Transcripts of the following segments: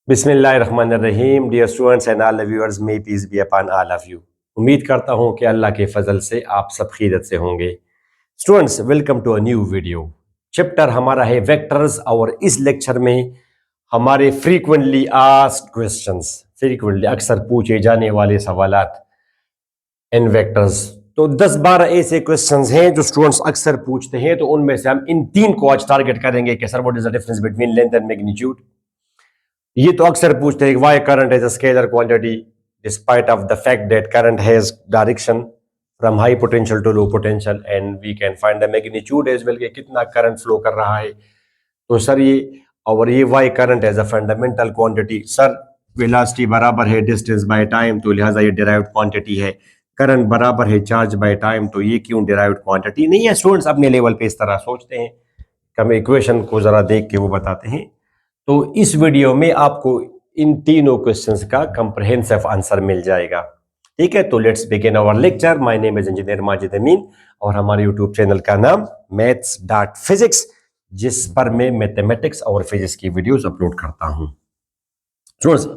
बिस्मिल्लाहिर्रहमानिर्रहीम। Dear students and all viewers, may peace be upon all of you. उम्मीद करता हूं कि अल्लाह के फजल से आप सब खैरियत से होंगे। Students, welcome to a new video. Chapter हमारा है वेक्टर्स और इस लेक्चर में हमारे फ्रीक्वेंटली आस्क्ड क्वेश्चंस, फ्रीक्वेंटली अक्सर पूछे जाने वाले सवालात इन वेक्टर्स। तो 10-12 ऐसे क्वेश्चंस हैं जो स्टूडेंट्स अक्सर पूछते हैं, तो उनमें से हम इन तीन को आज टारगेट करेंगे कि sir what is the difference between length and magnitude. ये तो अक्सर पूछते हैं why current is a scalar quantity despite of the fact that current has direction from high potential to low potential and we can find the magnitude as well, कि कितना current flow कर रहा है। तो सर ये why current as a fundamental quantity, sir velocity बराबर है distance by time, तो लिहाजा ये डिराइव्ड क्वांटिटी है। करंट बराबर है चार्ज बाय टाइम, तो ये क्यों डिराइव्ड क्वांटिटी नहीं है। स्टूडेंट्स अपने लेवल पे इस तरह सोचते हैं। हम इक्वेशन को जरा देख के वो बताते हैं। तो इस वीडियो में आपको इन तीनों क्वेश्चंस का कंप्रहेंसिव आंसर मिल जाएगा। ठीक है, तो let's begin our lecture. My name is engineer Majid Amin और हमारे यूट्यूब चैनल का नाम मैथ्स डॉट फिजिक्स, जिस पर मैं मैथमेटिक्स और फिजिक्स की वीडियोस अपलोड करता हूं। Students,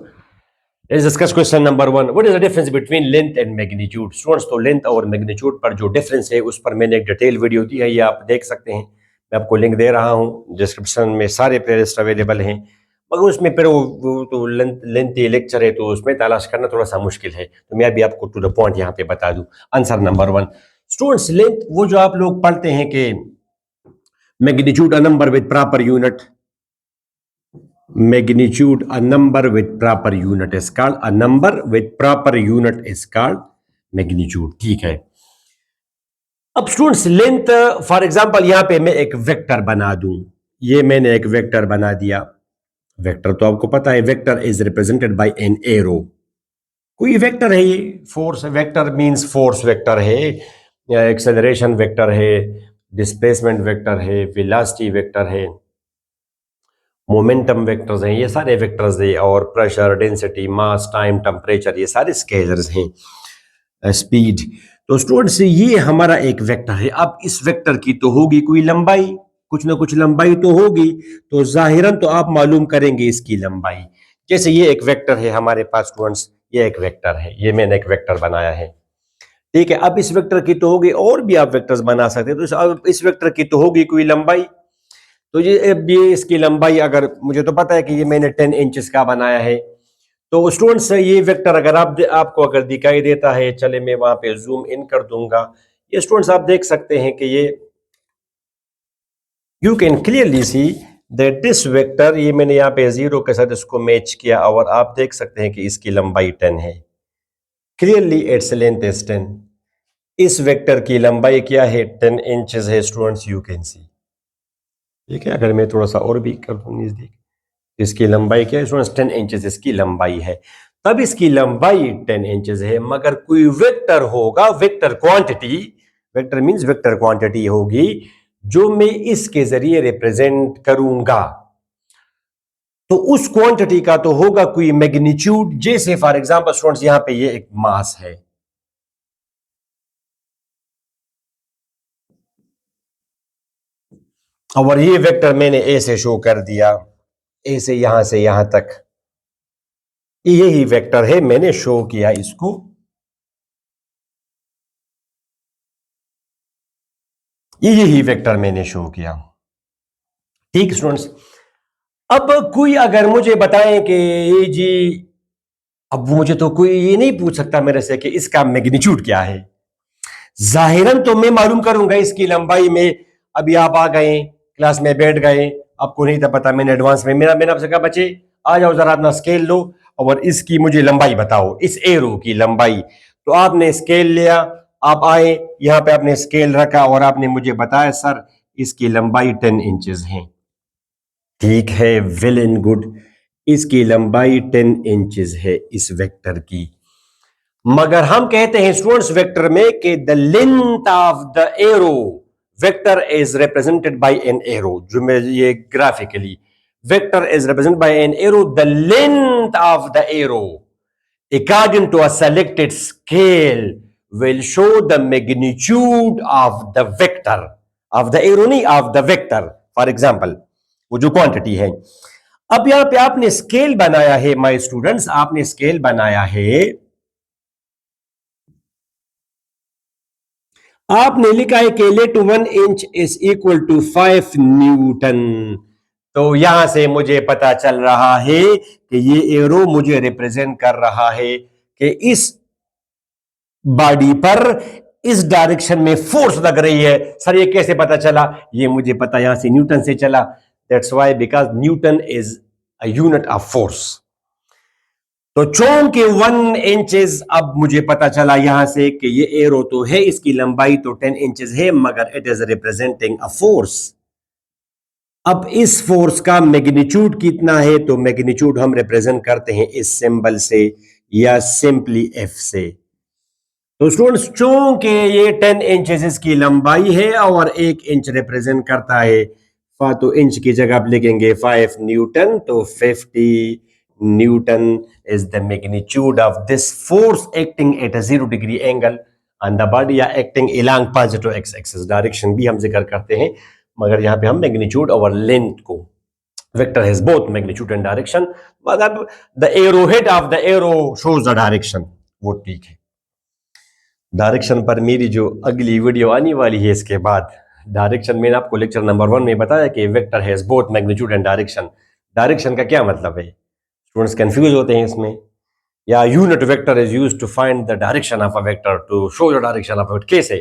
let's discuss question number 1। What is the difference between length and magnitude. Students, तो लेंथ और मैग्नीट्यूड पर जो डिफरेंस है उस पर मैंने एक डिटेल वीडियो दी है, ये आप देख सकते हैं। मैं आपको लिंक दे रहा हूं, डिस्क्रिप्शन में सारे प्लेलिस्ट अवेलेबल हैं। मगर उसमें फिर वो तो लेंथी लेक्चर है, तो उसमें तलाश करना थोड़ा सा मुश्किल है, तो मैं अभी आपको टू द पॉइंट यहाँ पे बता दूं। आंसर नंबर 1, स्टूडेंट्स, लेंथ वो जो आप लोग पढ़ते हैं कि magnitude a number with proper unit, magnitude a number with proper unit is called a number with proper unit is called magnitude। ठीक है। अब स्टूडेंट्स, लेंथ फॉर एग्जांपल यहां पे मैं एक वेक्टर बना दूं, ये मैंने एक वेक्टर बना दिया। वेक्टर तो आपको पता है, vector is represented by an arrow. कोई वेक्टर है, ये force vector means force vector है, एक्सेलरेशन वेक्टर है, डिस्प्लेसमेंट वेक्टर है, वेलोसिटी वेक्टर है, मोमेंटम वेक्टर्स हैं, ये सारे वेक्टर्स हैं। और प्रेशर, डेंसिटी, मास, टाइम, टेम्परेचर, ये सारे स्केलर्स हैं। स्पीड। तो स्टूडेंट्स, ये हमारा एक वेक्टर है। अब इस वेक्टर की तो होगी कोई लंबाई, कुछ ना कुछ लंबाई तो होगी, तो जाहिरन तो आप मालूम करेंगे इसकी लंबाई। जैसे ये एक वेक्टर है हमारे पास स्टूडेंट्स, ये एक वेक्टर है, ये मैंने एक वेक्टर बनाया है। ठीक है, अब इस वेक्टर की तो होगी, और भी आप वेक्टर्स बना सकते हैं, तो इस वेक्टर की तो होगी कोई लंबाई। तो ये इसकी लंबाई, अगर मुझे तो पता है कि ये मैंने 10 इंचेस का बनाया है। तो स्टूडेंट्स, ये वेक्टर अगर आपको अगर दिखाई देता है, चले मैं वहां पे जूम इन कर दूंगा। ये स्टूडेंट्स आप देख सकते हैं कि ये you can clearly see that this vector, ये मैंने यहाँ पे 0 के साथ इसको मैच किया और आप देख सकते हैं कि इसकी लंबाई 10 है। Clearly its length is 10। इस वेक्टर की लंबाई क्या है, 10 इंचेस है स्टूडेंट्स, यू कैन सी। ठीक है, अगर मैं थोड़ा सा और भी कर दूं नजदीक, इसकी लंबाई क्या है स्टूडेंट्स, 10 इंचेस इसकी लंबाई है। तब इसकी लंबाई 10 इंचेस है, मगर कोई वेक्टर होगा, vector quantity, vector means vector quantity होगी जो मैं इसके जरिए रिप्रेजेंट करूंगा। तो उस क्वांटिटी का तो होगा कोई मैग्नीट्यूड। जैसे फॉर एग्जांपल स्टूडेंट्स, यहां पे ये एक मास है, और ये वेक्टर मैंने ए से शो कर दिया, ए से यहां तक यही वेक्टर है, मैंने शो किया इसको। यही वेक्टर मैंने शो किया। ठीक स्टूडेंट्स, अब कोई अगर मुझे बताएं कि ये जी, अब मुझे तो कोई ये नहीं पूछ सकता मेरे से कि इसका मैग्नीट्यूड क्या है। जाहिरन तो मैं मालूम करूंगा इसकी लंबाई में। अभी आप आ गए, क्लास में बैठ गए, आपको नहीं था पता, मैंने एडवांस में मैंने आपसे कहा बच्चे आ जाओ जरा अपना स्केल लो और इसकी मुझे लंबाई बताओ, इस एरो की लंबाई। तो आपने स्केल लिया, आप आए यहाँ पे, आपने स्केल रखा और आपने मुझे बताया सर इसकी लंबाई 10 इंचेस है। ठीक है, वेल एंड गुड, इसकी लंबाई 10 इंचेस है इस वेक्टर की। मगर हम कहते हैं स्टूडेंट्स वेक्टर में कि the length of the arrow, vector is represented by an arrow. जो मैं ये graphically, vector is represented by an arrow, the length of the arrow according to a selected scale will show the magnitude of the vector of the arrow, नहीं of the vector। for example, वो जो quantity है, अब यहां पे आपने scale बनाया है माय स्टूडेंट्स, आपने स्केल बनाया है, आपने लिखा है कि let 1 inch is equal to 5 newton. तो यहां से मुझे पता चल रहा है कि ये एरो मुझे रिप्रेजेंट कर रहा है कि इस बॉडी पर इस डायरेक्शन में फोर्स लग रही है। सर ये कैसे पता चला? ये मुझे पता यहां से न्यूटन से चला। That's why because Newton is a unit of force. तो चूंकि 1 इंचेस, अब मुझे पता चला यहां से कि ये एरो तो है, इसकी लंबाई तो 10 इंचेस है, मगर it is representing a force. अब इस फोर्स का मैग्नीट्यूड कितना है? तो मैग्नीट्यूड हम रिप्रेजेंट करते हैं इस सिंबल से या सिंपली एफ से। तो स्टूडेंट्स चूंकि ये 10 इंचेस इसकी लंबाई है और 1 इंच रिप्रेजेंट करता है, तो इंच की जगह आप लिखेंगे 5 न्यूटन। तो 50 Newton is the magnitude of this force acting at a 0 degree angle on the body या acting along positive x axis। Direction भी हम जिक्र करते हैं, मगर यहां पे हम मैग्नीट्यूड और लेंथ को, vector has both magnitude and direction, मतलब the arrow head of the arrow shows the direction, वो ठीक है। डायरेक्शन पर मेरी जो अगली वीडियो आने वाली है इसके बाद, डायरेक्शन मैंने आपको लेक्चर नंबर 1 में बताया कि vector has both magnitude and direction. Direction का क्या मतलब है? स्टूडेंट्स कंफ्यूज होते हैं इसमें। या unit vector is used to find the direction of a vector, to show the direction of it. कैसे?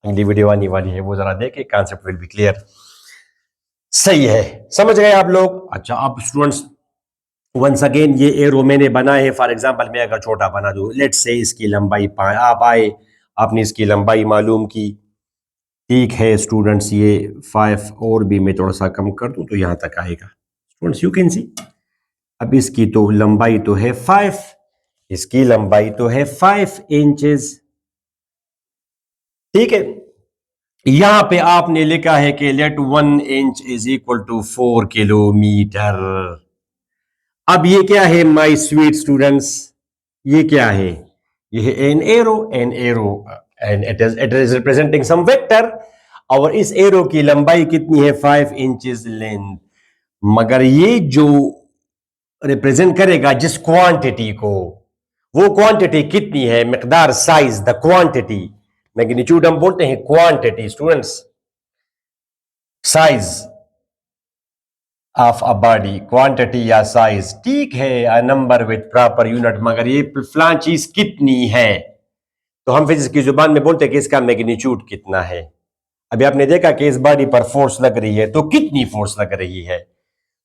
अगली वीडियो आने वाली है, वो जरा देखें, कॉन्सेप्ट विल बी क्लियर। सही है, समझ गए आप लोग? अच्छा, अब स्टूडेंट्स वंस अगेन ये एरो मैंने बनाए है। फॉर एग्जांपल मैं अगर छोटा बना दूं, लेट्स से इसकी लंबाई आप आए, आपने इसकी लंबाई मालूम की, ठीक है स्टूडेंट्स, ये 5 और भी मैं थोड़ा सा कम कर दूं तो यहां तक आएगा। स्टूडेंट्स यू कैन सी, अब इसकी तो लंबाई तो है 5, इसकी लंबाई तो है 5 इंचेस, ठीक है। यहां पे आपने लिखा है कि let 1 inch is equal to 4 kilometre. अब ये क्या है माय स्वीट स्टूडेंट्स? ये क्या है? ये है an arrow, and it is representing some vector. और इस एरो की लंबाई कितनी है? 5 इंचेस लेंथ। मगर ये जो रिप्रेजेंट करेगा जिस क्वांटिटी को, वो क्वांटिटी कितनी है? मिकदार, साइज, द क्वांटिटी। मैग्नीट्यूड हम बोलते हैं quantity students, size of a body, quantity या साइज, ठीक है, a number with proper unit. मगर ये फलां चीज कितनी है? तो हम फिजिक्स की जुबान में बोलते हैं कि इसका मैग्नीट्यूड कितना है। अभी आपने देखा कि इस बॉडी पर फोर्स लग रही है, तो कितनी फोर्स लग रही है?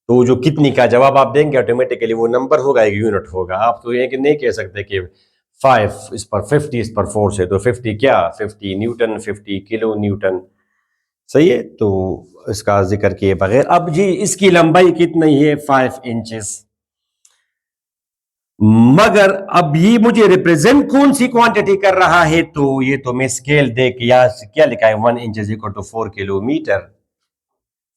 तो जो कितनी का जवाब आप देंगे ऑटोमेटिकली वो नंबर होगा, एक यूनिट होगा। आप तो ये नहीं कह सकते कि 5 इस पर 50 इस पर फोर्स है, तो 50 क्या? 50 न्यूटन, 50 किलो न्यूटन। सही है, तो इसका जिक्र किए बगैर, अब जी इसकी लंबाई कितनी है? 5 इंचेस। मगर अब ये मुझे रिप्रेजेंट कौन सी क्वांटिटी कर रहा है? तो ये तो मैं स्केल देख, या क्या लिखा है? 1 inch is equal to 4 kilometre.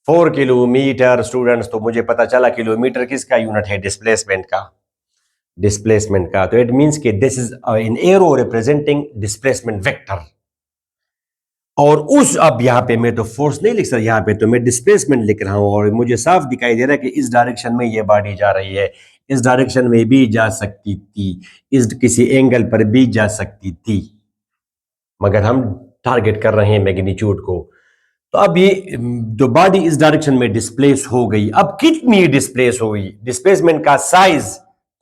4 kilometre students, तो मुझे पता चला किलोमीटर किसका यूनिट है? डिस्प्लेसमेंट का, डिस्प्लेसमेंट का। तो इट मींस कि this is an arrow representing displacement vector. और उस, अब यहां पे मैं तो फोर्स नहीं लिख सकता, यहां पे तो मैं डिस्प्लेसमेंट लिख रहा हूं, और मुझे साफ दिखाई दे रहा है कि इस डायरेक्शन में ये बॉडी जा रही है, इस डायरेक्शन में भी जा सकती थी, इस किसी एंगल पर भी जा सकती थी, मगर हम टारगेट कर रहे हैं मैग्नीट्यूड को। तो अब ये जो बॉडी इस डायरेक्शन में डिस्प्लेस हो गई, अब कितनी डिस्प्लेस हो गई? डिस्प्लेसमेंट का size,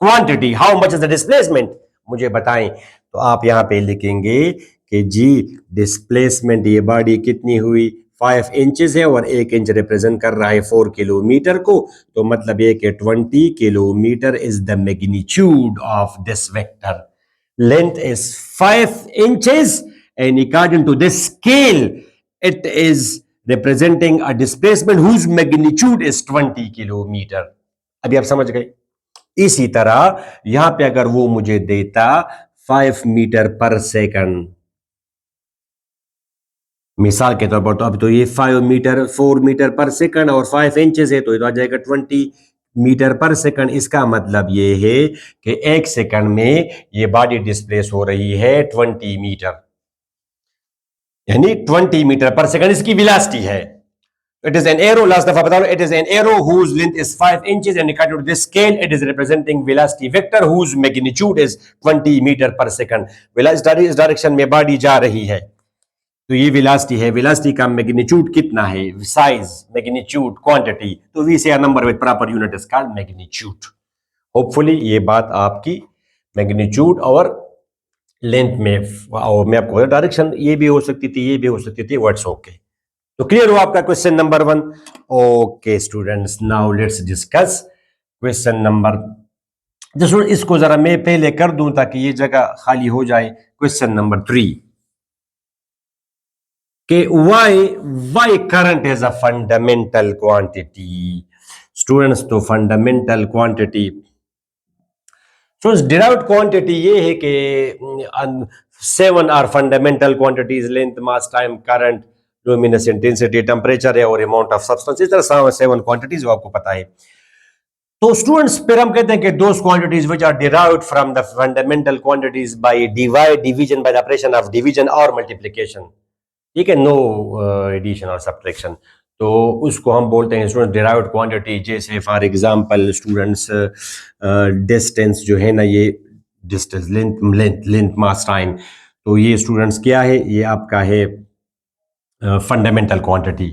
quantity, how much is the displacement, मुझे बताएं। तो आप यहां पे लिखेंगे कि जी डिस्प्लेसमेंट, ये बॉडी कितनी हुई? 5 इंचेस है, और 1 इंच रिप्रेजेंट कर रहा है 4 किलोमीटर को। तो मतलब ये कि 20 kilometre is the magnitude of this vector. Length is 5 inches, and according to this scale it is representing a displacement whose magnitude is 20 kilometre. अभी आप समझ गए? इसी तरह यहां पे अगर वो मुझे देता 5 मीटर पर सेकंड, मिसाल के तौर पर, तो अब तो ये 5 मीटर, 4 मीटर पर सेकंड और 5 इंचेस है, तो ये तो आ जाएगा 20 मीटर पर सेकंड। इसका मतलब ये है कि 1 सेकंड में ये बॉडी डिस्प्लेस हो रही है 20 मीटर, यानी 20 मीटर पर सेकंड इसकी वेलोसिटी है। It is an arrow. Last दफा बता लो, it is an arrow whose length is 5 inches and according to this scale, it is representing velocity vector whose magnitude is 20 meter per second. Velocity इस direction में body जा रही है, तो ये velocity है। वेलोसिटी का मैग्नीट्यूड कितना है? Size, magnitude, quantity. तो we say are number with proper unit is called magnitude. Hopefully ये बात आपकी मैग्नीट्यूड और लेंथ में, और मैं आपको डायरेक्शन ये भी हो सकती थी, ये भी हो सकती थी, व्हाट्स ओके। तो क्लियर हुआ आपका question number 1? Okay students, now let's discuss question number, जो इसको जरा मैं पहले कर दूं ताकि ये जगह खाली हो जाए। क्वेश्चन नंबर 3 कि why current is a fundamental quantity? Students, तो फंडामेंटल क्वांटिटी, डिराइव्ड क्वांटिटी ये है कि 7 are fundamental quantities, length, mass, time, current, luminous intensity, temperature है और अमाउंट ऑफ सब्सटेंस। इस तरह 7 क्वांटिटीज आपको पता है। तो स्टूडेंट्स फिर हम कहते हैं कि those quantities which are derived from the fundamental quantities by division, by the operation of division और मल्टीप्लिकेशन, ठीक है, नो एडिशन और सब्ट्रैक्शन, तो उसको हम बोलते हैं स्टूडेंट डिराइव्ड क्वांटिटी। जैसे फॉर एग्जांपल स्टूडेंट्स, डिस्टेंस जो है ना, ये डिस्टेंस, लेंथ, मास, टाइम, तो ये स्टूडेंट्स क्या है? ये आपका है फंडामेंटल क्वांटिटी,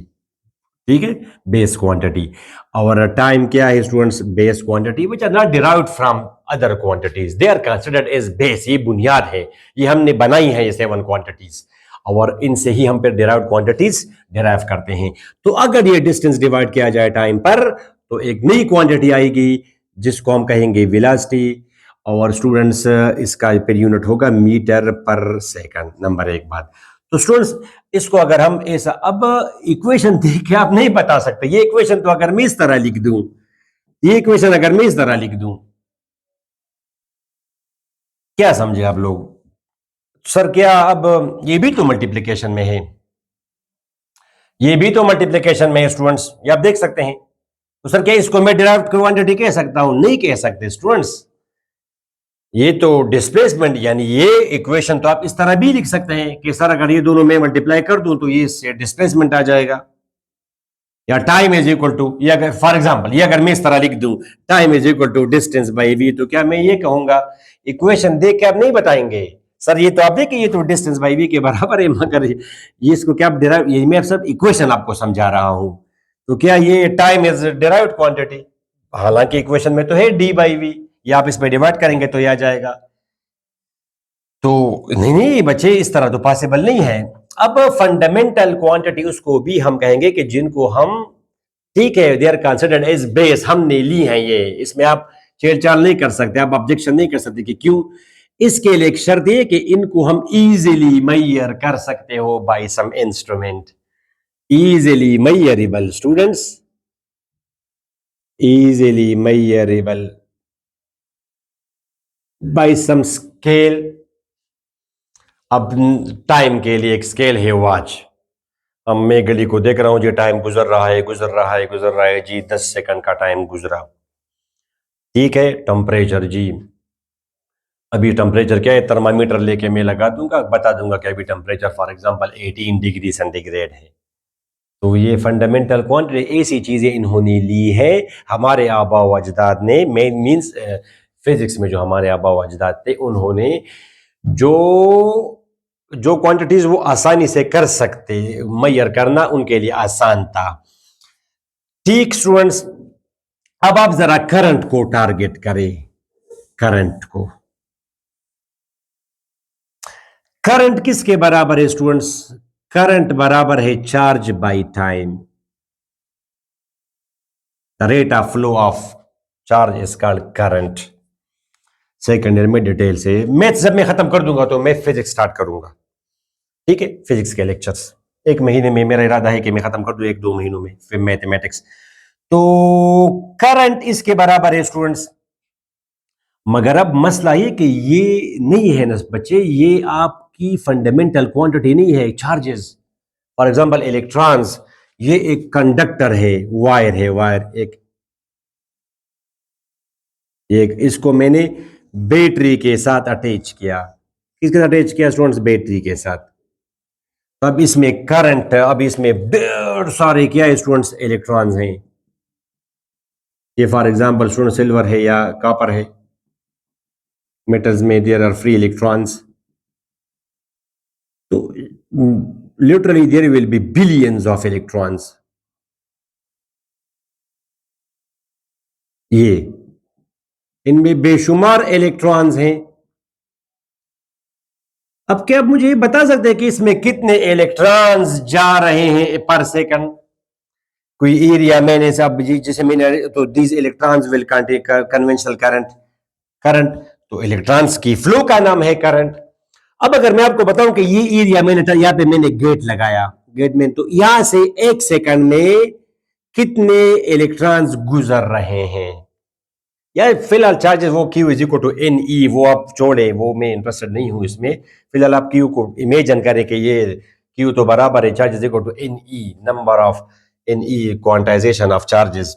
ठीक है, बेस क्वांटिटी। और टाइम क्या है students? Base quantity which are not derived from other quantities, they are considered as base. ये बुनियाद है, ये हमने बनाई है ये 7 क्वांटिटीज, और इनसे ही हम फिर डिराइव्ड क्वांटिटीज डिराइव करते हैं। तो अगर ये डिस्टेंस डिवाइड किया जाए टाइम पर, तो एक नई क्वांटिटी आएगी जिसको हम कहेंगे वेलोसिटी, और स्टूडेंट्स इसका फिर यूनिट होगा मीटर पर सेकंड। नंबर 1 बात। तो स्टूडेंट्स इसको अगर हम ऐसा, अब इक्वेशन देख के आप नहीं बता सकते, ये इक्वेशन तो अगर मैं इस तरह लिख दूं, ये इक्वेशन अगर मैं इस तरह लिख दूं, क्या समझे आप लोग? सर क्या अब ये भी तो मल्टीप्लिकेशन में है, ये भी तो मल्टीप्लिकेशन में है स्टूडेंट्स, ये आप देख सकते हैं। तो सर क्या इसको मैं डिराइव्ड क्वांटिटी कह सकता हूं? नहीं कह सकते स्टूडेंट्स, ये तो डिस्प्लेसमेंट, यानी ये इक्वेशन तो आप इस तरह भी लिख सकते हैं कि सर अगर ये दोनों में मल्टीप्लाई कर दूं तो ये डिस्प्लेसमेंट आ जाएगा, या टाइम इज इक्वल टू, ये अगर फॉर एग्जांपल ये अगर मैं इस तरह लिख दूं time is equal to distance by v, तो क्या मैं ये कहूंगा? इक्वेशन देख के आप नहीं बताएंगे सर ये तो आप देखिए ये तो डिस्टेंस बाई वी के बराबर है, मगर ये इसको क्या आप डिराइव, ये मैं सब इक्वेशन आपको समझा रहा हूं, तो क्या ये टाइम इज डिराइव्ड क्वांटिटी? हालांकि इक्वेशन में तो है डी बाई वी, या आप इसमें डिवाइड करेंगे तो ये आ जाएगा। तो नहीं बच्चे, इस तरह तो पॉसिबल नहीं है। अब फंडामेंटल क्वांटिटी उसको भी हम कहेंगे कि जिनको हम, ठीक है, they are considered as base, हमने ली है ये, इसमें आप छेड़छाड़ नहीं कर सकते, आप ऑब्जेक्शन नहीं कर सकते कि क्यों। इसके लिए एक शर्त है कि इनको हम इजीली मेजर कर सकते हो by some instrument, easily measurable students, easily measurable by some scale. अब टाइम के लिए एक स्केल है वॉच। अब मैं घड़ी को देख रहा हूं जी, टाइम गुजर रहा है, गुजर रहा है, गुजर रहा है जी, 10 सेकंड का टाइम गुजरा, ठीक है। टेम्परेचर जी, अभी टेम्परेचर क्या है, थर्मामीटर लेके मैं लगा दूंगा, बता दूंगा कि अभी temperature for example 18 degree centigrade है। तो ये फंडामेंटल क्वांटिटी, ऐसी चीजें इन्होंने ली है हमारे आबा व अजदाद ने, मीन्स फिजिक्स में जो हमारे आबा व अजदाद थे उन्होंने जो क्वांटिटीज वो आसानी से कर सकते, मेजर करना उनके लिए आसान था, ठीक स्टूडेंट्स। अब आप जरा करंट को टारगेट करें, करंट को, करंट किसके बराबर है स्टूडेंट्स? करंट बराबर है charge by time, the rate of flow of charge is called current. Second year में डिटेल से, मैथ्स जब मैं खत्म कर दूंगा तो मैं फिजिक्स स्टार्ट करूंगा, ठीक है। फिजिक्स के लेक्चर्स 1 महीने में, मेरा इरादा है कि मैं खत्म कर दूं 1-2 महीनों में, फिर मैथमेटिक्स। तो करंट इसके बराबर है स्टूडेंट्स, मगर अब मसला ये कि ये नहीं है ना बच्चे, ये आपकी फंडामेंटल क्वांटिटी नहीं है, चार्जेस। फॉर एग्जांपल इलेक्ट्रॉन्स, ये एक कंडक्टर है, वायर है, वायर एक इसको मैंने बैटरी के साथ अटैच किया, किसके साथ अटैच किया स्टूडेंट्स? बैटरी के साथ। अब इसमें करंट, अब इसमें बहुत सारे क्या स्टूडेंट्स इलेक्ट्रॉन्स हैं। ये फॉर एग्जांपल स्टूडेंट सिल्वर है या कॉपर है, मेटल्स में देयर आर फ्री इलेक्ट्रॉन्स। तो literally there will be billions of electrons. ये इनमें बेशुमार इलेक्ट्रॉन्स हैं। अब क्या आप मुझे ये बता सकते हैं कि इसमें कितने इलेक्ट्रॉन्स जा रहे हैं पर सेकंड? कोई एरिया मैंने सब जैसे मैंने तो these electrons will contain conventional current तो इलेक्ट्रॉन्स की फ्लो का नाम है करंट। अब अगर मैं आपको बताऊं कि ये एरिया मैंने यहाँ पे मैंने गेट लगाया, गेट में तो यहां से एक सेकंड में कितने इलेक्ट्रॉन्स गुजर रहे हैं, या फिलहाल चार्जेस वो Q is equal to N E, वो आप छोड़े, वो मैं इंटरेस्टेड नहीं हूं इसमें। फिलहाल आप क्यू को इमेजिन करें कि ये क्यू तो बराबर है charges equal to N E, number of N E, quantization of charges.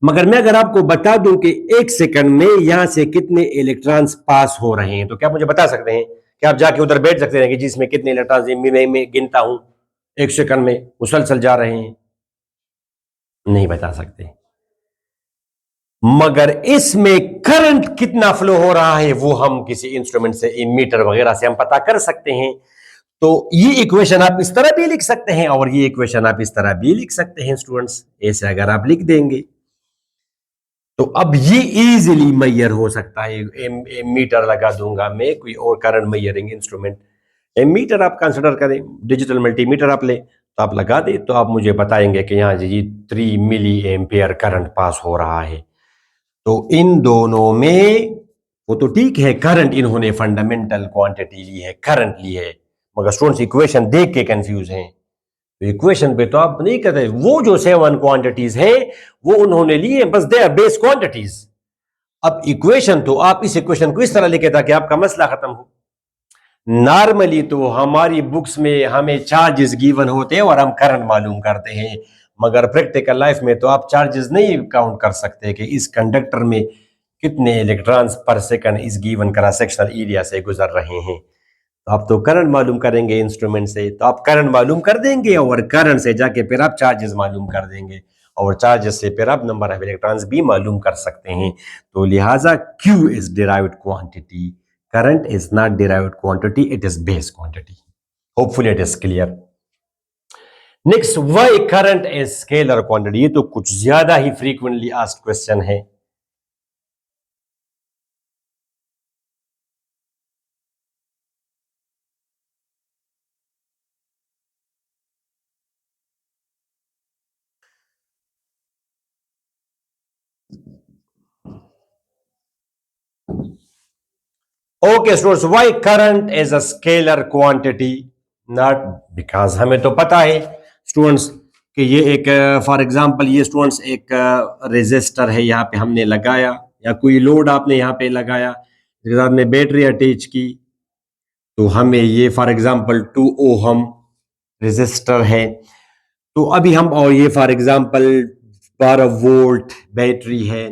मगर मैं अगर आपको बता दूं कि एक सेकंड में यहां से कितने इलेक्ट्रॉन्स पास हो रहे हैं, तो क्या आप मुझे बता सकते हैं? कि आप जाके उधर बैठ सकते हैं कि जिसमें कितने इलेक्ट्रॉन्स मैं गिनता हूं एक सेकंड में मुसलसल जा रहे हैं? नहीं बता सकते। मगर इसमें करंट कितना फ्लो हो रहा है वो हम किसी इंस्ट्रूमेंट से, मीटर वगैरह से हम पता कर सकते हैं। तो ये इक्वेशन आप इस तरह भी लिख सकते हैं और ये इक्वेशन आप इस तरह भी लिख सकते हैं स्टूडेंट्स, ऐसे अगर आप लिख देंगे तो अब ये इजीली मैयर हो सकता है। मीटर लगा दूंगा मैं, कोई और करंट मैयरिंग इंस्ट्रूमेंट, मीटर आप कंसिडर करें, डिजिटल मल्टीमीटर आप ले तो आप लगा दे तो आप मुझे बताएंगे कि यहाँ जी 3 मिली एम्पियर करंट पास हो रहा है। तो इन दोनों में वो तो ठीक है, करंट इन्होंने फंडामेंटल क्वांटिटी ली है, करंट ली है, मगर स्टूडेंट्स इक्वेशन देख के कंफ्यूज हैं। तो इक्वेशन पे तो आप नहीं कहते, वो जो 7 क्वांटिटीज है वो उन्होंने ली है, बस दे आर बेस क्वांटिटीज। अब इक्वेशन तो आप इस इक्वेशन को इस तरह लिखे ताकि आपका मसला खत्म हो। नॉर्मली तो हमारी बुक्स में हमें चार्जेस गिवन होते हैं और हम करंट मालूम करते हैं, मगर प्रैक्टिकल लाइफ में तो आप चार्जेस नहीं काउंट कर सकते कि इस कंडक्टर में कितने इलेक्ट्रॉन्स पर सेकंड इस गिवन क्रॉस सेक्शनल एरिया से गुजर रहे हैं। तो आप तो करंट मालूम करेंगे इंस्ट्रूमेंट से, तो आप करंट मालूम कर देंगे और करंट से जाके फिर आप चार्जेस मालूम कर देंगे और चार्जेस से फिर आप नंबर ऑफ इलेक्ट्रॉन्स भी मालूम कर सकते हैं। तो लिहाजा Q is derived quantity, current is not derived quantity, it is base quantity. Hopefully it is clear. Next, why current is scalar quantity? ये तो कुछ ज्यादा ही frequently asked question है। Okay students, why current is a scalar quantity? Not because हमें तो पता है students कि ये एक फॉर एग्जांपल ये स्टूडेंट्स एक रेजिस्टर है यहाँ पे हमने लगाया, या कोई लोड आपने यहाँ पे लगाया, इसके साथ में बैटरी अटैच की, तो हमें ये फॉर एग्जांपल 2 ओहम रेजिस्टर है। तो अभी हम, और ये फॉर एग्जांपल 12 वोल्ट बैटरी है।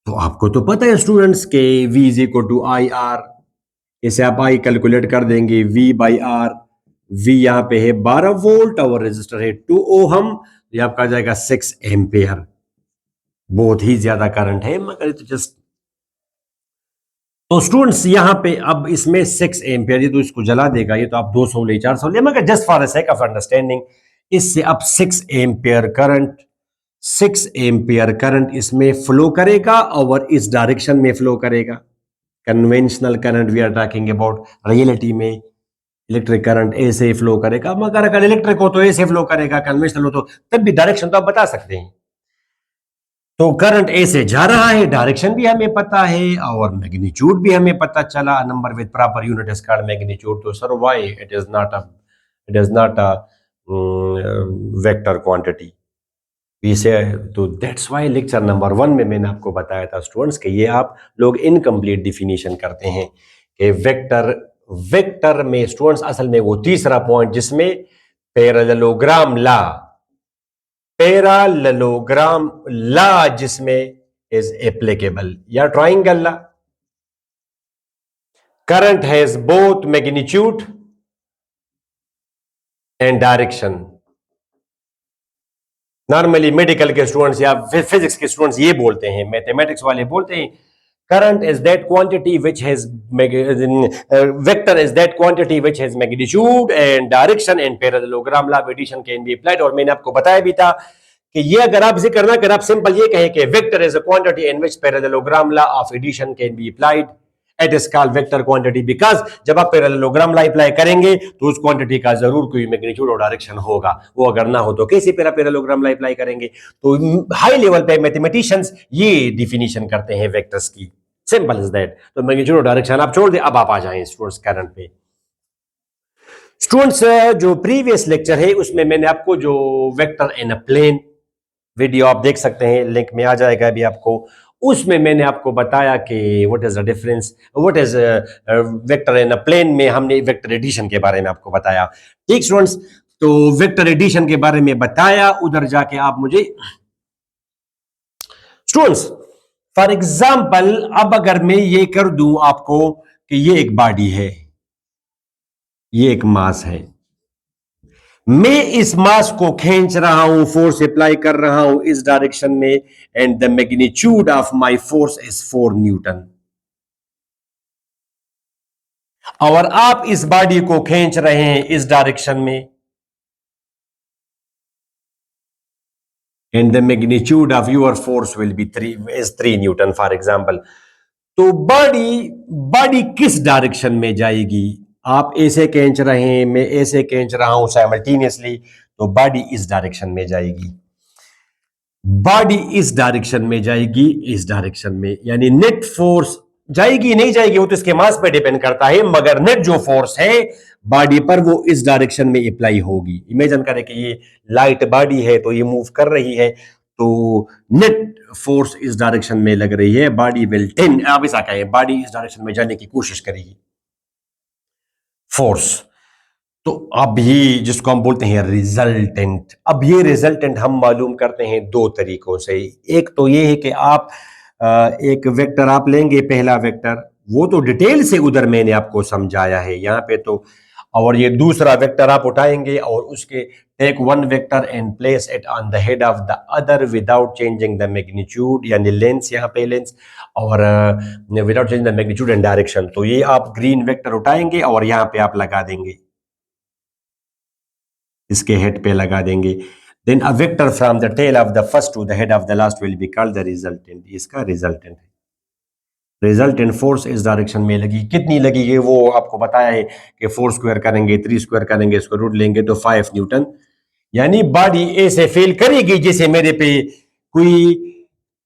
तो आपको तो पता है स्टूडेंट्स के V is equal to I R, इसे आप आई कैलकुलेट कर देंगे V बाई आर। V यहाँ पे है 12 वोल्ट और रेजिस्टर है 2 ओहम, ये आपका आ जाएगा 6 एम्पियर। बहुत ही ज्यादा करंट है, मगर तो जस्ट, तो स्टूडेंट्स यहाँ पे अब इसमें 6 एम्पियर, ये तो इसको जला देगा, ये तो आप 200 ले 400 ले, मगर just for the sake of understanding इससे अब 6 एम्पियर करंट, 6 एम्पियर करंट इसमें फ्लो करेगा और इस डायरेक्शन में फ्लो करेगा। Conventional current we are talking about, reality में इलेक्ट्रिक करंट ऐसे फ्लो करेगा, मगर अगर इलेक्ट्रिक हो तो ऐसे फ्लो करेगा, कन्वेंशनल हो तो तब भी डायरेक्शन तो आप बता सकते हैं। तो करंट ऐसे जा रहा है, डायरेक्शन भी हमें पता है और मैग्नीट्यूड भी हमें पता चला, number with proper unit is called magnitude. तो sir why it is not a vector quantity इसे, तो दैट्स व्हाई लेक्चर नंबर 1 में मैंने आपको बताया था स्टूडेंट्स कि ये आप लोग इनकम्प्लीट डिफिनीशन करते हैं कि वेक्टर, वेक्टर में स्टूडेंट्स असल में वो तीसरा पॉइंट जिसमें पैरेललोग्राम लॉ, पैरेललोग्राम लॉ जिसमें इज एप्लीकेबल, या triangle law. Current has both magnitude and direction, normally medical के स्टूडेंट्स या फिजिक्स के स्टूडेंट्स ये बोलते हैं, मैथमेटिक्स वाले बोलते हैं current is that quantity which has vector is that quantity which has magnitude and direction and parallelogram law of addition can be applied। और मैंने आपको बताया भी था कि ये अगर आप जिक्र ना कर, आप सिंपल ये कहें कि vector is a quantity in which parallelogram law of addition can be applied, it is called vector quantity because जब आप पैरेललोग्राम लॉ अप्लाई करेंगे तो उस क्वांटिटी का जरूर कोई मैग्नीट्यूड और डायरेक्शन होगा, वो अगर ना हो तो कैसे पैरेललोग्राम लॉ अप्लाई करेंगे। तो हाई लेवल पे मैथमेटिशियंस ये डिफिनीशन करते हैं वेक्टर्स की, सिंपल इज दैट। तो मैग्नीट्यूड और डायरेक्शन आप छोड़ दें, अब आप आ जाएं स्टूडेंट्स करंट पे। स्टूडेंट्स जो प्रीवियस लेक्चर है उसमें मैंने आपको जो vector in a plane video आप देख सकते हैं, लिंक में आ जाएगा अभी आपको, उसमें मैंने आपको बताया कि what is the difference, what is vector in a plane में हमने वेक्टर एडिशन के बारे में आपको बताया। ठीक स्टूडेंट्स, तो वेक्टर एडिशन के बारे में बताया, उधर जाके आप मुझे स्टूडेंट्स फॉर एग्जांपल अब अगर मैं ये कर दूं आपको कि ये एक बॉडी है, ये एक मास है, मैं इस मास को खींच रहा हूं, फोर्स अप्लाई कर रहा हूं इस डायरेक्शन में, and the magnitude of my force is 4 Newton. और आप इस बॉडी को खींच रहे हैं इस डायरेक्शन में, and the magnitude of your force will be 3 Newton for example. तो बॉडी किस डायरेक्शन में जाएगी, आप ऐसे खींच रहे हैं, मैं ऐसे खींच रहा हूं साइमल्टेनियसली, तो बॉडी इस डायरेक्शन में जाएगी, बॉडी इस डायरेक्शन में जाएगी, इस डायरेक्शन में, यानी नेट फोर्स जाएगी नहीं जाएगी वो तो इसके मास पे डिपेंड करता है, मगर नेट जो फोर्स है बॉडी पर वो इस डायरेक्शन में अप्लाई होगी। इमेजिन करें कि ये लाइट बॉडी है तो ये मूव कर रही है, तो नेट फोर्स इस डायरेक्शन में लग रही है, बॉडी विल टेंड, आप ऐसा कहें बॉडी इस डायरेक्शन में जाने की कोशिश करेगी, फोर्स। तो अब ये जिसको हम बोलते हैं रिजल्टेंट, अब ये रिजल्टेंट हम मालूम करते हैं दो तरीकों से। एक तो ये है कि आप एक वेक्टर आप लेंगे, पहला वेक्टर वो तो डिटेल से उधर मैंने आपको समझाया है यहाँ पे तो, और ये दूसरा वेक्टर आप उठाएंगे और उसके take one vector and place it on the head of the other without changing the magnitude, यानी लेंस, यहाँ पे लेंस, और without changing the magnitude and direction. तो ये आप ग्रीन वेक्टर उठाएंगे और यहाँ पे आप लगा देंगे, इसके हेड पे लगा देंगे, then a vector from the tail of the first to the head of the last will be called the resultant। इसका रिजल्टेंट है, रिजल्टेंट फोर्स इस डायरेक्शन में लगी, कितनी लगी है वो आपको बताया है कि 4 स्क्वायर करेंगे, 3 स्क्वायर करेंगे, स्क्वायर रूट लेंगे तो 5 न्यूटन, यानी बॉडी ऐसे फील करेगी जैसे मेरे पे कोई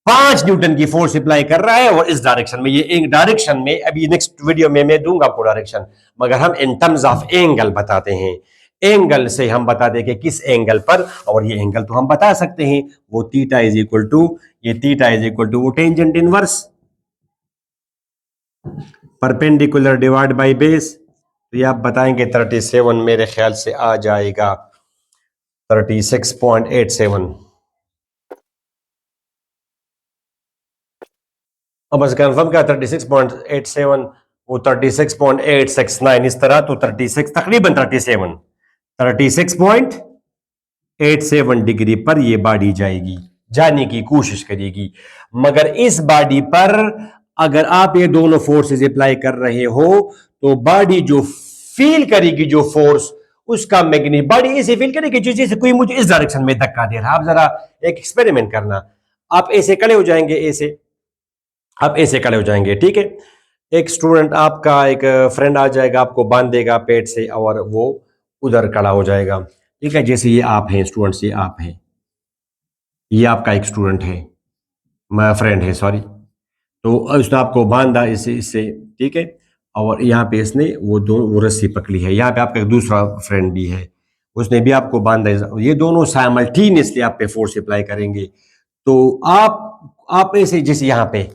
5 न्यूटन की फोर्स अप्लाई कर रहा है, और इस डायरेक्शन में, ये एक डायरेक्शन में, अभी नेक्स्ट वीडियो में मैं दूंगा आपको डायरेक्शन, मगर हम इन टर्म्स ऑफ एंगल बताते हैं, एंगल से हम बता दें कि किस एंगल पर, और ये एंगल तो हम बता सकते हैं, वो थीटा इज इक्वल टू, ये थीटा इज इक्वल टू वो tangent inverse perpendicular divide by base. तो ये आप बताएंगे 37 मेरे ख्याल से आ जाएगा 36.87। अब बस कंफर्म क्या 36.87, वो 36.869 इस तरह, तो 36 तकरीबन 36.87 डिग्री पर ये बॉडी जाएगी, जाने की कोशिश करेगी। मगर इस बॉडी पर अगर आप ये दोनों फोर्सेस अप्लाई कर रहे हो तो बॉडी जो फील करेगी, जो फोर्स, उसका मैग्नीट्यूड, बॉडी ऐसे फील करेगी जैसे कोई मुझे इस डायरेक्शन में धक्का दे रहा है। आप जरा एक एक्सपेरिमेंट करना, आप ऐसे खड़े हो जाएंगे, ऐसे आप ऐसे खड़े हो जाएंगे, ठीक है, एक स्टूडेंट आपका, एक फ्रेंड आ जाएगा, आपको बांध देगा पेट से और वो उधर खड़ा हो जाएगा, ठीक है, जैसे ये आप हैं स्टूडेंट्स, ये आप हैं, ये आपका एक स्टूडेंट है, मेरा फ्रेंड है, सॉरी, तो उसने आपको बांधा इससे, ठीक है, और यहाँ पे इसने वो रस्सी पकड़ी है, यहाँ पे आपका एक दूसरा फ्रेंड भी है, उसने भी आपको बांधा, ये दोनों साइमल्टेनियसली आप पे फोर्स अप्लाई करेंगे। तो आप ऐसे, जैसे यहाँ पे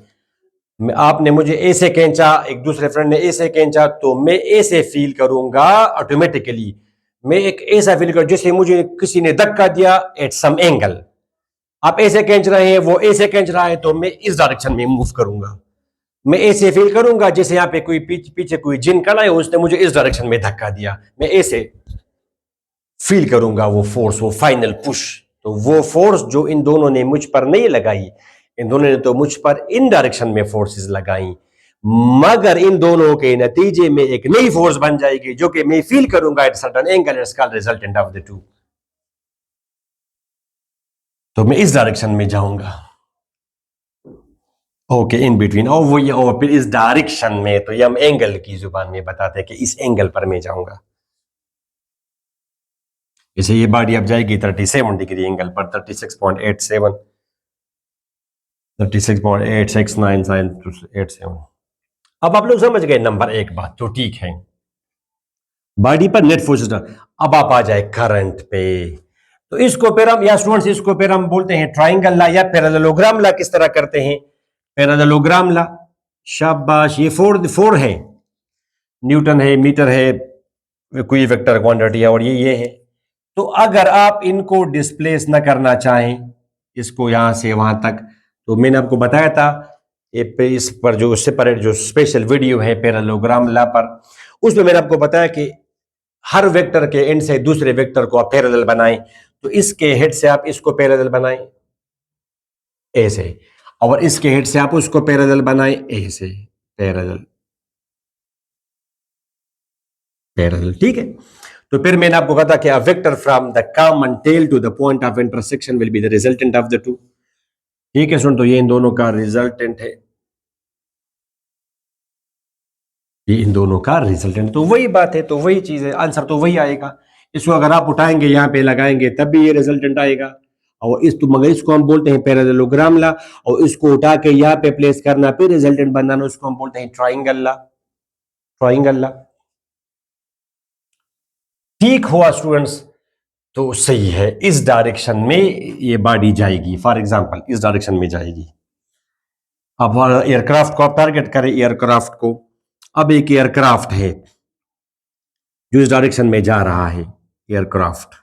आपने मुझे ऐसे खींचा, एक दूसरे फ्रेंड ने ऐसे खींचा, तो मैं ऐसे फील करूंगा ऑटोमेटिकली, मैं एक ऐसा फील कर जैसे मुझे किसी ने धक्का दिया एट सम एंगल। आप ऐसे खींच रहे हैं, वो ऐसे खींच रहा है, तो मैं इस डायरेक्शन में मूव करूंगा, मैं ऐसे फील करूंगा जैसे यहाँ पे कोई पीछे कोई जिन खड़ा है, उसने मुझे इस डायरेक्शन में धक्का दिया, मैं ऐसे फील करूंगा वो फोर्स, वो फाइनल पुश। तो वो फोर्स जो इन दोनों ने मुझ पर नहीं लगाई, इन दोनों ने तो मुझ पर इन डायरेक्शन में फोर्सेस लगाई, मगर इन दोनों के नतीजे में एक नई फोर्स बन जाएगी जो कि मैं फील करूंगा at certain angle, it's called resultant of the to. तो मैं इस डायरेक्शन में जाऊंगा, ओके, इन बिटवीन, और वो ये, और फिर इस डायरेक्शन में, तो ये हम एंगल की जुबान में बताते हैं कि इस एंगल पर मैं जाऊंगा। जैसे ये बॉडी अब जाएगी 37 डिग्री एंगल पर, 36.87, 36.869787। अब आप लोग समझ गए नंबर एक बात, तो ठीक है, बॉडी पर नेट फोर्स। अब आप आ जाए करंट पे, तो इसको फिर हम, या स्टूडेंट्स इसको फिर हम बोलते हैं ट्राइंगल ला या पैरेललोग्राम ला। किस तरह करते हैं पैरेललोग्राम ला? शाबाश, ये फोर फोर है, न्यूटन है, मीटर है, कोई वेक्टर क्वांटिटी है, और ये है। तो अगर आप इनको डिस्प्लेस ना करना चाहें, इसको यहां से वहां तक, तो मैंने आपको बताया था इस पर जो सेपरेट जो स्पेशल वीडियो है पैरेललोग्राम ला पर, उसमें मैंने आपको बताया कि हर वेक्टर के एंड से दूसरे वेक्टर को आप पैरेलल बनाएं। तो इसके हेड से आप इसको पैरेलल बनाएं ऐसे, और इसके हेड से आप उसको पैरेलल बनाएं ऐसे, पैरेलल पैरेलल, ठीक है। तो फिर मैंने आपको कहा था कि a vector from the common tail to the point of intersection will be the resultant of the two. ठीक है सुन, तो ये इन दोनों का रिजल्टेंट है, ये इन दोनों का रिजल्टेंट। तो वही बात है, तो वही चीज है, आंसर तो वही आएगा। इसको अगर आप उठाएंगे यहां पे लगाएंगे तब भी ये रिजल्टेंट आएगा। और इस तो मगर इसको हम बोलते हैं पैरेललोग्राम ला, और इसको उठा के यहाँ पे प्लेस करना फिर रिजल्टेंट बनाना, उसको हम बोलते हैं ट्राइंगल ला, ट्राइंगल ला। ठीक हुआ स्टूडेंट्स, तो सही है, इस डायरेक्शन में ये बॉडी जाएगी, फॉर एग्जांपल इस डायरेक्शन में जाएगी। अब एयरक्राफ्ट को आप टारगेट करें, एयरक्राफ्ट को। अब एक एयरक्राफ्ट है जो इस डायरेक्शन में जा रहा है, एयरक्राफ्ट।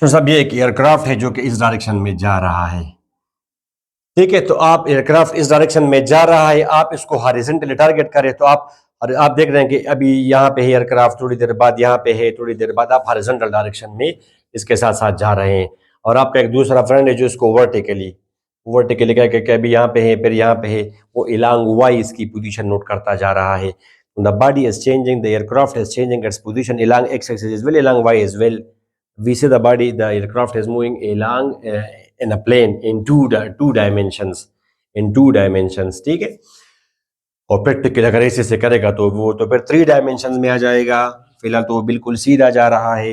तो सब ये एक एयरक्राफ्ट है जो कि इस डायरेक्शन में जा रहा है, ठीक है। तो आप एयरक्राफ्ट इस डायरेक्शन में जा रहा है, आप इसको हॉरिजॉन्टली टारगेट करें, तो आप देख रहे हैं कि अभी यहाँ पे है एयरक्राफ्ट, थोड़ी देर बाद यहाँ पे है, थोड़ी देर बाद आप हॉरिजॉन्टल डायरेक्शन में इसके साथ साथ जा रहे हैं। और आपका एक दूसरा फ्रेंड है जो इसको वर्टिकली वर्टिकली कह के अभी यहाँ पे है, फिर यहाँ पे है, वो इलांग वाई इसकी पोजीशन नोट करता जा रहा है। The body is changing, the aircraft is changing its position along X axis is well, along Y is well. We see the body, the aircraft is moving along in a plane in two dimensions, in two dimensions, ठीक है। और practical अगर ऐसे से करेगा तो वो तो फिर 3 डायमेंशन में आ जाएगा। फिलहाल तो वो बिल्कुल सीधा जा रहा है।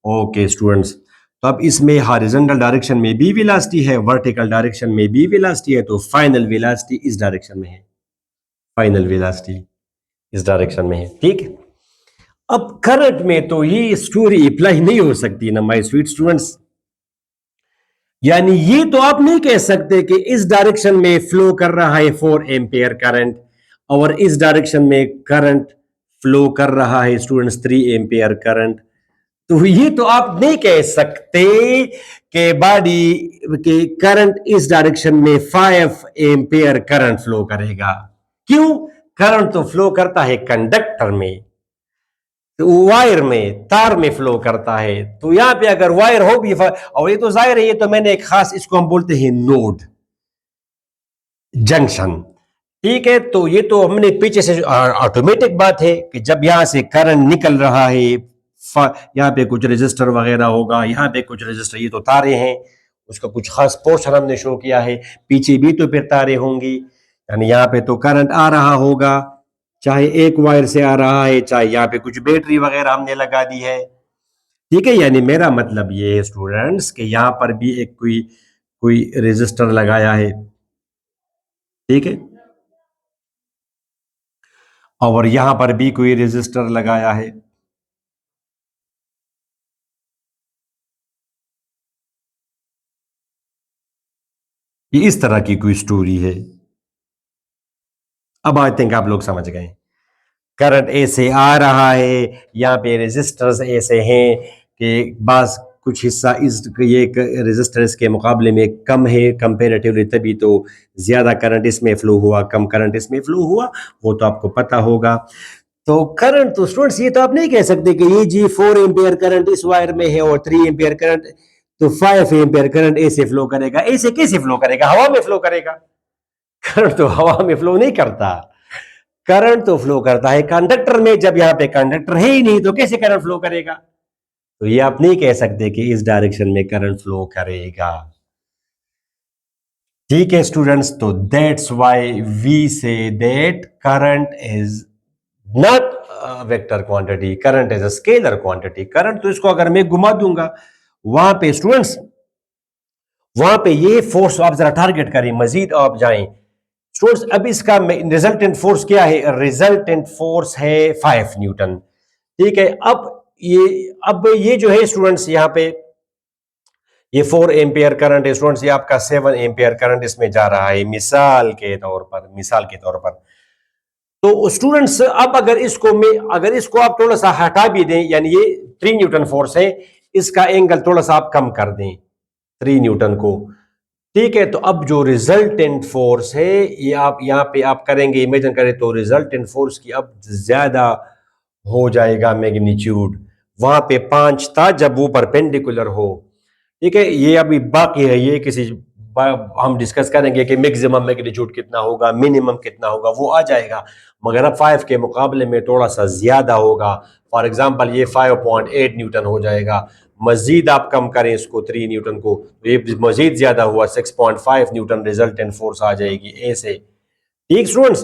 ओके स्टूडेंट्स, तो अब इसमें हॉरिजॉन्टल डायरेक्शन में भी वेलोसिटी है, वर्टिकल डायरेक्शन में भी वेलोसिटी है, तो फाइनल वेलोसिटी इस डायरेक्शन में है, फाइनल वेलोसिटी इस डायरेक्शन में है, ठीक है। अब करंट में तो ये स्टोरी अप्लाई नहीं हो सकती ना माय स्वीट स्टूडेंट्स। यानी ये तो आप नहीं कह सकते कि इस डायरेक्शन में फ्लो कर रहा है 4 एम्पियर करंट, और इस डायरेक्शन में करंट फ्लो कर रहा है स्टूडेंट्स 3 एम्पियर करंट। तो ये तो आप नहीं कह सकते कि बॉडी के करंट इस डायरेक्शन में 5 एम्पियर करंट फ्लो करेगा। क्यों? करंट तो फ्लो करता है कंडक्टर में, तो वायर में, तार में फ्लो करता है। तो यहां पे अगर वायर हो भी, और ये तो जाहिर है, ये तो मैंने एक खास, इसको हम बोलते हैं नोड, जंक्शन, ठीक है। तो ये तो हमने पीछे से ऑटोमेटिक बात है कि जब यहां से करंट निकल रहा है, यहाँ पे कुछ रेजिस्टर वगैरह होगा, यहाँ पे कुछ रेजिस्टर, ये तो तारे हैं, उसका कुछ खास पोर्शन हमने शो किया है, पीछे भी तो फिर तारे होंगी, यानी यहाँ पे तो करंट आ रहा होगा, चाहे एक वायर से आ रहा है, चाहे यहाँ पे कुछ बैटरी वगैरह हमने लगा दी है, ठीक है। यानी मेरा मतलब ये है स्टूडेंट्स कि यहाँ पर भी एक कोई कोई रेजिस्टर लगाया है, ठीक है, और यहां पर भी कोई रेजिस्टर लगाया है। ये इस तरह की कोई स्टोरी है। अब आई थिंक आप लोग समझ गए, करंट ऐसे आ रहा है, यहाँ पे रेजिस्टर्स ऐसे हैं कि बस कुछ हिस्सा इस ये रेजिस्टेंस के मुकाबले में कम है कंपेरेटिवली, तभी तो ज़्यादा करंट इसमें फ्लो हुआ, कम करंट इसमें फ्लो हुआ, वो तो आपको पता होगा। तो करंट तो स्टूडेंट्स ये तो आप नहीं कह सकते कि ये जी 4 एम्पियर करंट इस वायर में है और 3 एम्पियर करंट, तो 5 एम्पियर करंट ऐसे फ्लो करेगा। ऐसे कैसे फ्लो करेगा? हवा में फ्लो करेगा। करंट तो हवा में फ्लो नहीं करता, करंट तो फ्लो करता है कंडक्टर में। जब यहाँ पे कंडक्टर है ही नहीं तो कैसे करंट फ्लो करेगा? तो ये आप नहीं कह सकते कि इस डायरेक्शन में करंट फ्लो करेगा। ठीक है स्टूडेंट्स, तो that's why we say that current is not vector quantity, current is a scalar quantity. Current तो इसको अगर मैं घुमा दूंगा वहां पे स्टूडेंट्स, वहां पे ये फोर्स आप जरा टारगेट करें, मजीद आप जाएं स्टूडेंट्स। अब इसका रिजल्टेंट फोर्स क्या है? रिजल्टेंट फोर्स है 5 न्यूटन। ठीक है, अब ये जो है स्टूडेंट्स, यहाँ पे ये 4 एम्पियर करंट है स्टूडेंट्स, ये आपका 7 एम्पियर करंट इसमें जा रहा है, मिसाल के तौर पर। तो स्टूडेंट्स अब अगर इसको आप थोड़ा सा हटा भी दें, यानी ये 3 न्यूटन फोर्स है, इसका एंगल थोड़ा सा आप कम कर दें 3 न्यूटन को। ठीक है, तो अब जो रिजल्टेंट फोर्स है ये आप यहाँ पे आप करेंगे, इमेजिन करें तो रिजल्टेंट फोर्स की अब ज्यादा हो जाएगा मैग्नीट्यूड। वहां पे 5 था जब वो परपेंडिकुलर हो। ठीक है, ये अभी बाकी है, ये हम डिस्कस करेंगे कि मैक्सिमम मैग्नीट्यूड कितना होगा, मिनिमम कितना होगा, वो आ जाएगा। मगर अब 5 के मुकाबले में थोड़ा सा ज्यादा होगा। फॉर एग्जांपल ये 5.8 न्यूटन हो जाएगा। मजीद आप कम करें इसको 3 न्यूटन को, तो ये मजीद ज्यादा हुआ, 6.5 न्यूटन रिजल्टेंट फोर्स आ जाएगी ऐसे। ठीक स्टूडेंट्स,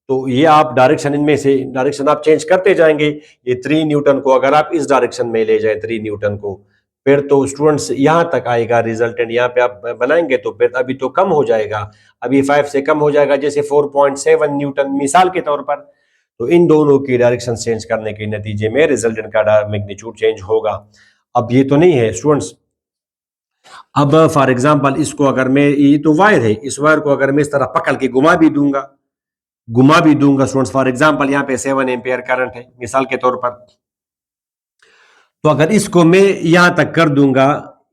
तो ये आप डायरेक्शन, इनमें से डायरेक्शन आप चेंज करते जाएंगे। ये 3 न्यूटन को अगर आप इस डायरेक्शन में ले जाएं 3 न्यूटन को, फिर तो स्टूडेंट्स यहां तक आएगा रिजल्टेंट। यहाँ पे आप बनाएंगे तो फिर अभी तो कम हो जाएगा, अभी 5 से कम हो जाएगा, जैसे 4.7 न्यूटन मिसाल के तौर पर। तो इन दोनों की डायरेक्शन चेंज करने के नतीजे में रिजल्टेंट का मैग्नीट्यूड चेंज होगा। अब ये तो नहीं है स्टूडेंट्स, अब फॉर एग्जांपल इसको अगर मैं, ये तो वायर है, इस वायर को अगर मैं इस तरह पकड़ के घुमा भी दूंगा स्टूडेंट्स, फॉर एग्जांपल यहाँ पे 7 एम्पियर करंट है मिसाल के तौर पर, तो अगर इसको मैं यहां तक कर दूंगा,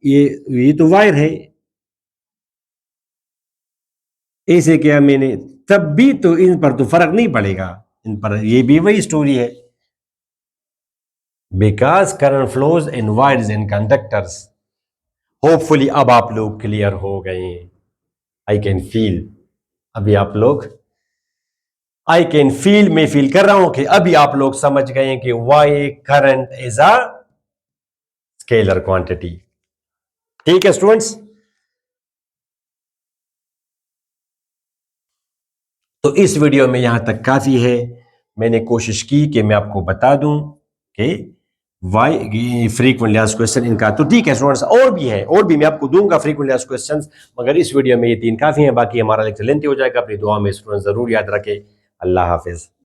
ये तो वायर है, ऐसे किया मैंने, तब भी तो इन पर तो फर्क नहीं पड़ेगा, इन पर ये भी वही स्टोरी है। Because current flows in wires and conductors. Hopefully अब आप लोग क्लियर हो गए हैं। आई कैन फील, अभी आप लोग, आई कैन फील, मैं फील कर रहा हूं कि अभी आप लोग समझ गए हैं कि why current is a scalar quantity. ठीक है स्टूडेंट्स, तो इस वीडियो में यहां तक काफी है। मैंने कोशिश की कि मैं आपको बता दूं कि वाई फ्रीक्वेंटली आस्क्ड क्वेश्चन इनका, तो ठीक है स्टूडेंट्स, और भी है, और भी मैं आपको दूंगा फ्रीक्वेंटली आस्क्ड क्वेश्चंस, मगर इस वीडियो में ये 3 काफी हैं। बाकी हमारा लेक्चर लेंथी हो जाएगा। अपनी दुआ में स्टूडेंट्स जरूर याद रखें। अल्लाह हाफिज।